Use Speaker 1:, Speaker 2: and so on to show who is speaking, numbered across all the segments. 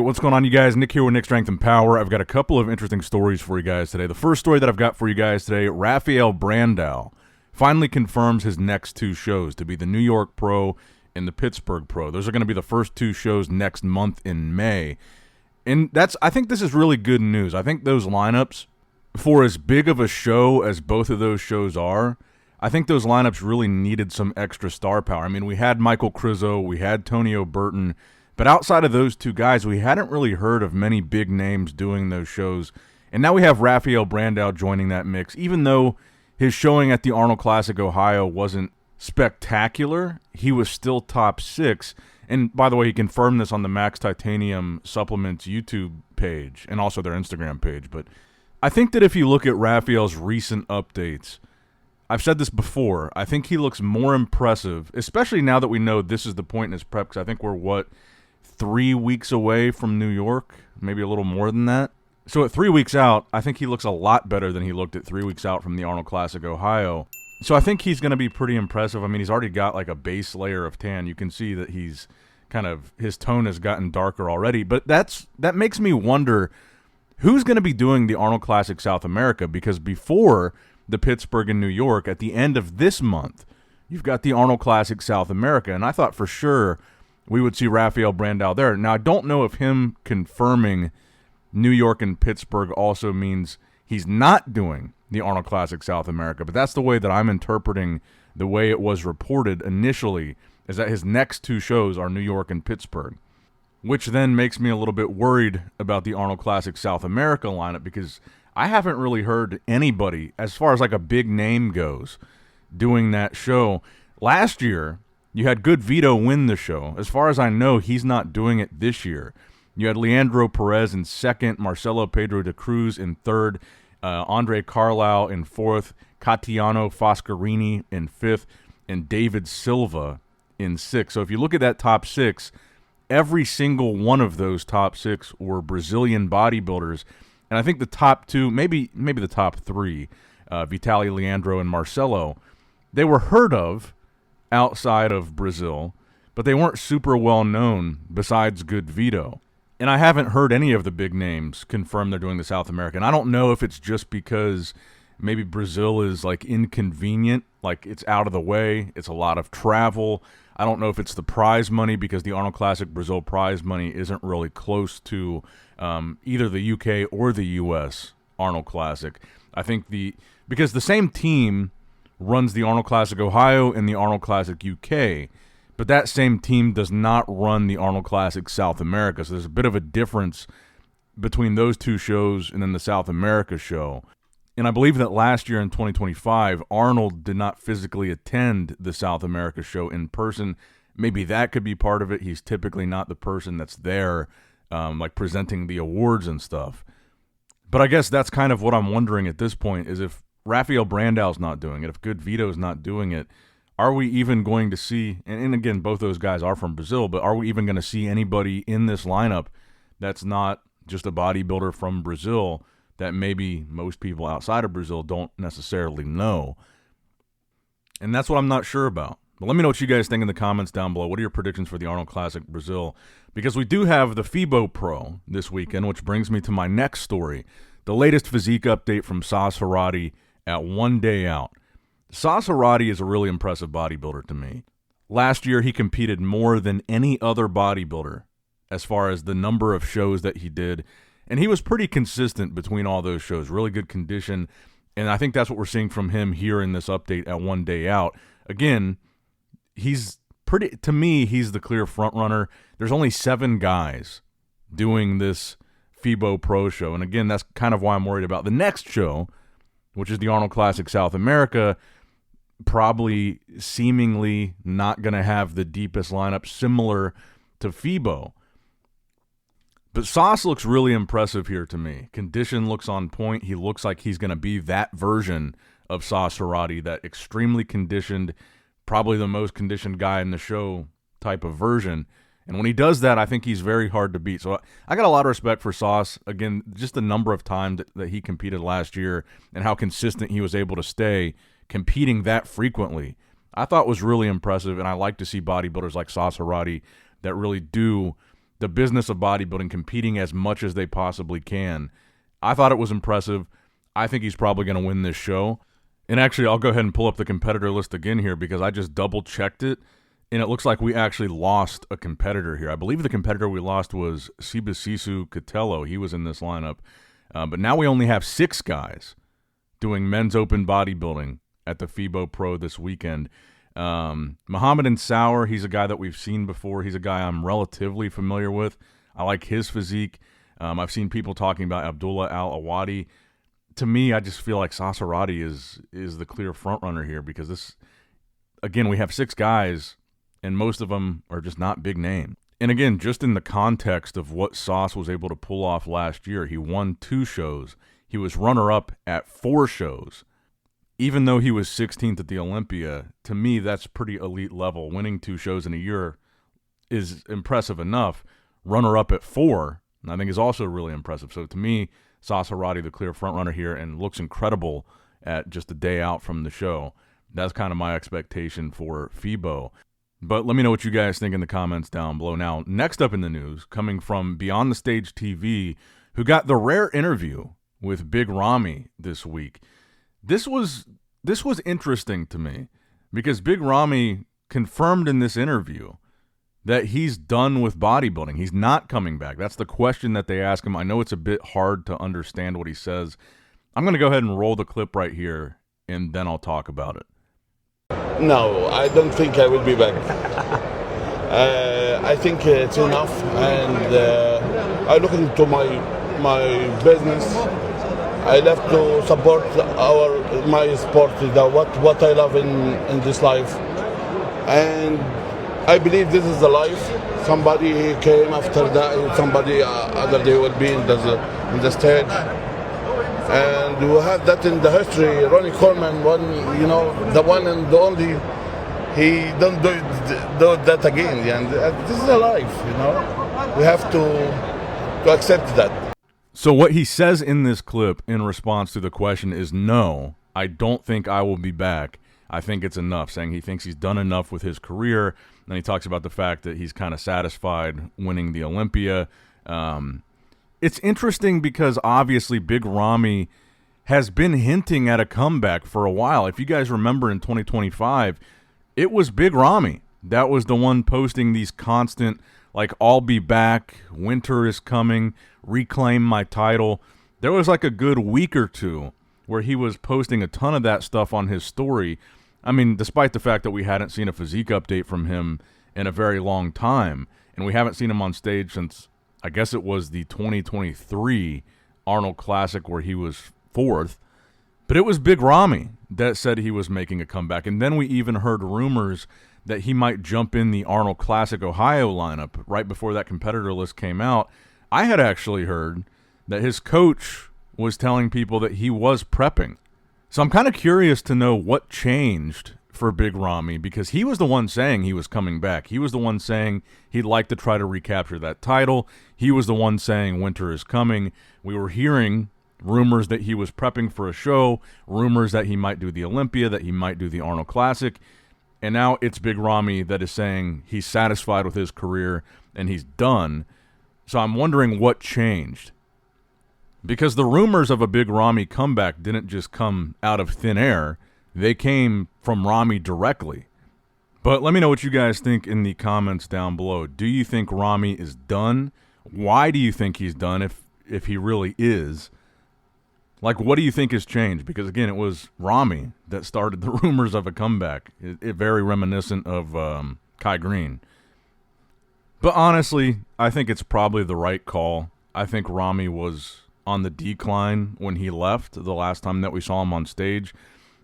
Speaker 1: what's going on, you guys? Nick here with Nick Strength and Power. I've got a couple of interesting stories for you guys today. The first story that I've got for you guys today, Rafael Brandao finally confirms his next two shows to be the New York Pro and the Pittsburgh Pro. Those are going to be the first two shows next month in May. And I think this is really good news. I think those lineups, for as big of a show as both of those shows are, I think those lineups really needed some extra star power. I mean, we had Michael Krizo, we had Tonio Burton, but outside of those two guys, we hadn't really heard of many big names doing those shows. And now we have Rafael Brandao joining that mix. Even though his showing at the Arnold Classic Ohio wasn't spectacular, he was still top 6. And by the way, he confirmed this on the Max Titanium Supplements YouTube page and also their Instagram page. But I think that if you look at Rafael's recent updates, I've said this before, I think he looks more impressive, especially now that we know this is the point in his prep, because I think we're, 3 weeks away from New York, maybe a little more than that. So at 3 weeks out, I think he looks a lot better than he looked at 3 weeks out from the Arnold Classic Ohio. So I think he's going to be pretty impressive. I mean, he's already got like a base layer of tan. You can see that he's his tone has gotten darker already. But that makes me wonder who's going to be doing the Arnold Classic South America, because before the Pittsburgh and New York, at the end of this month, you've got the Arnold Classic South America. And I thought for sure we would see Rafael Brandao there. Now, I don't know if him confirming New York and Pittsburgh also means he's not doing the Arnold Classic South America, but that's the way that I'm interpreting the way it was reported initially, is that his next two shows are New York and Pittsburgh, which then makes me a little bit worried about the Arnold Classic South America lineup, because I haven't really heard anybody, as far as like a big name goes, doing that show. Last year, you had Good Vito win the show. As far as I know, he's not doing it this year. You had Leandro Perez in second, Marcelo Pedro de Cruz in third, Andre Carlisle in fourth, Catiano Foscarini in fifth, and David Silva in sixth. So if you look at that top 6, every single one of those top 6 were Brazilian bodybuilders. And I think the top 2, maybe the top 3, Vitaly, Leandro, and Marcelo, they were heard of outside of Brazil, but they weren't super well known besides Good Vito. And I haven't heard any of the big names confirm they're doing the South American. I don't know if it's just because maybe Brazil is like inconvenient, like it's out of the way, it's a lot of travel. I don't know if it's the prize money, because the Arnold Classic Brazil prize money isn't really close to either the UK or the US Arnold Classic. I think because the same team runs the Arnold Classic Ohio and the Arnold Classic UK, but that same team does not run the Arnold Classic South America. So there's a bit of a difference between those two shows and then the South America show. And I believe that last year in 2025, Arnold did not physically attend the South America show in person. Maybe that could be part of it. He's typically not the person that's there, like presenting the awards and stuff. But I guess that's kind of what I'm wondering at this point, is if Rafael Brandao's not doing it, if Good Vito's not doing it, are we even going to see, and again, both those guys are from Brazil, but are we even going to see anybody in this lineup that's not just a bodybuilder from Brazil that maybe most people outside of Brazil don't necessarily know? And that's what I'm not sure about. But let me know what you guys think in the comments down below. What are your predictions for the Arnold Classic Brazil? Because we do have the FIBO Pro this weekend, which brings me to my next story, the latest physique update from Sas Heirati at 1 day out. Sas Heirati is a really impressive bodybuilder to me. Last year, he competed more than any other bodybuilder as far as the number of shows that he did, and he was pretty consistent between all those shows, really good condition, and I think that's what we're seeing from him here in this update at 1 day out. Again, he's to me, he's the clear front runner. There's only 7 guys doing this FIBO Pro show, and again, that's kind of why I'm worried about the next show, which is the Arnold Classic South America. Probably seemingly not going to have the deepest lineup, similar to FIBO. But Sas looks really impressive here to me. Condition looks on point. He looks like he's going to be that version of Sas Heirati, that extremely conditioned, probably the most conditioned guy in the show type of version. And when he does that, I think he's very hard to beat. So I got a lot of respect for Sas. Again, just the number of times that he competed last year and how consistent he was able to stay competing that frequently, I thought was really impressive. And I like to see bodybuilders like Sas Heirati that really do the business of bodybuilding, competing as much as they possibly can. I thought it was impressive. I think he's probably going to win this show. And actually, I'll go ahead and pull up the competitor list again here because I just double-checked it, and it looks like we actually lost a competitor here. I believe the competitor we lost was Sibasisu Katello. He was in this lineup. But now we only have 6 guys doing men's open bodybuilding at the FIBO Pro this weekend. Mohammedan Sauer, he's a guy that we've seen before. He's a guy I'm relatively familiar with. I like his physique. I've seen people talking about Abdullah Al-Awadi. To me, I just feel like Sas Heirati is the clear front runner here because this, again, we have 6 guys, and most of them are just not big name. And again, just in the context of what Sas was able to pull off last year, he won 2 shows. He was runner-up at 4 shows. Even though he was 16th at the Olympia, to me, that's pretty elite level. Winning 2 shows in a year is impressive enough. Runner-up at 4, I think, is also really impressive. So to me, Sas Heirati, the clear front runner here, and looks incredible at just a day out from the show. That's kind of my expectation for FIBO. But let me know what you guys think in the comments down below. Now, next up in the news, coming from Beyond the Stage TV, who got the rare interview with Big Ramy this week. This was interesting to me because Big Ramy confirmed in this interview that he's done with bodybuilding. He's not coming back. That's the question that they ask him. I know it's a bit hard to understand what he says. I'm going to go ahead and roll the clip right here, and then I'll talk about it.
Speaker 2: No, I don't think I will be back. I think it's enough, and I look into my business. I left to support my sport, what I love in this life, and I believe this is the life. Somebody came after that, somebody other day will be in the stage, and we have that in the history. Ronnie Coleman, the one and the only. He don't do that again, and this is a life. We have to accept that.
Speaker 1: So what he says in this clip in response to the question is, no, I don't think I will be back. I think it's enough, saying he thinks he's done enough with his career. And he talks about the fact that he's kind of satisfied winning the Olympia. It's interesting because obviously Big Ramy has been hinting at a comeback for a while. If you guys remember in 2025, it was Big Ramy that was the one posting these constant, like, I'll be back, winter is coming, reclaim my title. There was like a good week or two where he was posting a ton of that stuff on his story. I mean, despite the fact that we hadn't seen a physique update from him in a very long time, and we haven't seen him on stage since, I guess it was the 2023 Arnold Classic where he was 4th. But it was Big Ramy that said he was making a comeback. And then we even heard rumors that he might jump in the Arnold Classic Ohio lineup right before that competitor list came out. I had actually heard that his coach was telling people that he was prepping. So I'm kind of curious to know what changed for Big Ramy, because he was the one saying he was coming back. He was the one saying he'd like to try to recapture that title. He was the one saying winter is coming. We were hearing rumors that he was prepping for a show, rumors that he might do the Olympia, that he might do the Arnold Classic. And now it's Big Ramy that is saying he's satisfied with his career and he's done. So I'm wondering what changed. Because the rumors of a Big Ramy comeback didn't just come out of thin air. They came from Ramy directly. But let me know what you guys think in the comments down below. Do you think Ramy is done? Why do you think he's done if he really is? Like, what do you think has changed? Because, again, it was Ramy that started the rumors of a comeback. It very reminiscent of Kai Green. But honestly, I think it's probably the right call. I think Ramy was on the decline when he left the last time that we saw him on stage.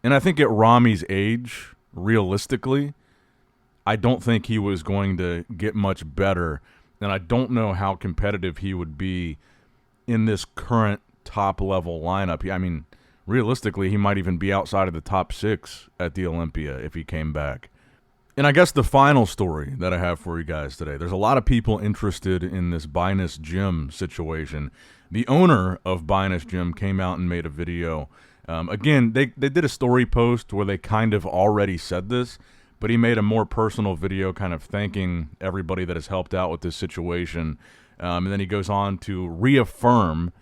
Speaker 1: And I think at Ramy's age, realistically, I don't think he was going to get much better. And I don't know how competitive he would be in this current top-level lineup. I mean, realistically, he might even be outside of the top 6 at the Olympia if he came back. And I guess the final story that I have for you guys today, there's a lot of people interested in this Binous Gym situation. The owner of Binous Gym came out and made a video. Again, they did a story post where they kind of already said this, but he made a more personal video kind of thanking everybody that has helped out with this situation. And then he goes on to reaffirm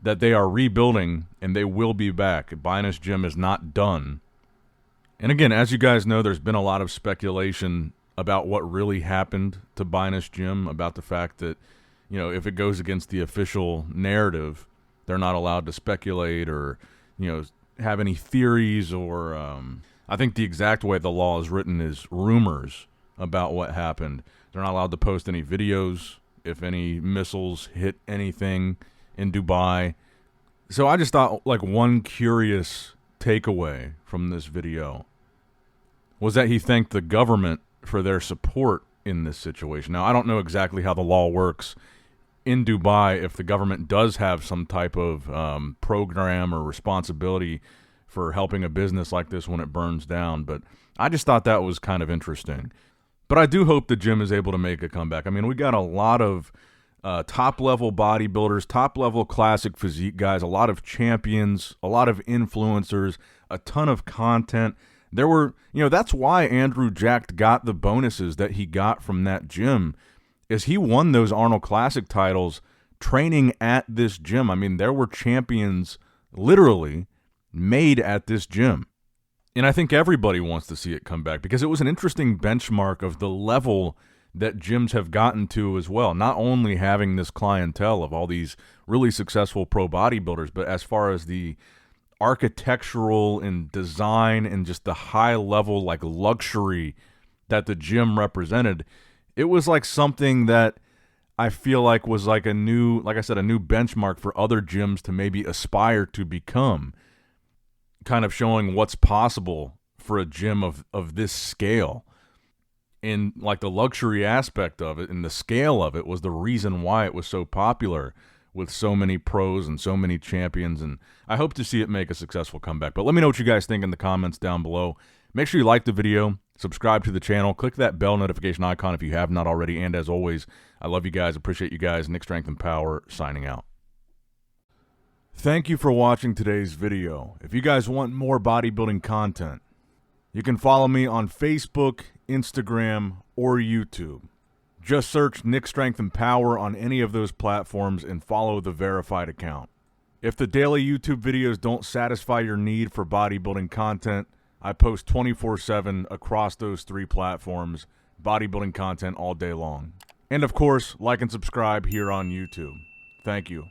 Speaker 1: that they are rebuilding and they will be back. Binous Gym is not done. And again, as you guys know, there's been a lot of speculation about what really happened to Binous Gym, about the fact that, you know, if it goes against the official narrative, they're not allowed to speculate or, you know, have any theories or I think the exact way the law is written is rumors about what happened. They're not allowed to post any videos if any missiles hit anything in Dubai. So I just thought, like, one curious takeaway from this video was that he thanked the government for their support in this situation. Now, I don't know exactly how the law works in Dubai if the government does have some type of program or responsibility for helping a business like this when it burns down, but I just thought that was kind of interesting. But I do hope the gym is able to make a comeback. I mean, we got a lot of top-level bodybuilders, top-level classic physique guys, a lot of champions, a lot of influencers, a ton of content. There were, you know, that's why Andrew Jacked got the bonuses that he got from that gym, is he won those Arnold Classic titles training at this gym. I mean, there were champions literally made at this gym. And I think everybody wants to see it come back because it was an interesting benchmark of the level that gyms have gotten to as well. Not only having this clientele of all these really successful pro bodybuilders, but as far as the architectural and design and just the high level, like, luxury that the gym represented, it was like something that I feel like was like a new, like I said, a new benchmark for other gyms to maybe aspire to become, kind of showing what's possible for a gym of this scale. And like the luxury aspect of it and the scale of it was the reason why it was so popular with so many pros and so many champions. And I hope to see it make a successful comeback. But let me know what you guys think in the comments down below. Make sure you like the video, subscribe to the channel, click that bell notification icon if you have not already. And as always, I love you guys, appreciate you guys. Nick Strength and Power signing out. Thank you for watching today's video. If you guys want more bodybuilding content, you can follow me on Facebook, Instagram, or YouTube. Just search Nick Strength and Power on any of those platforms and follow the verified account. If the daily YouTube videos don't satisfy your need for bodybuilding content, I post 24/7 across those three platforms, bodybuilding content all day long. And of course, like and subscribe here on YouTube. Thank you.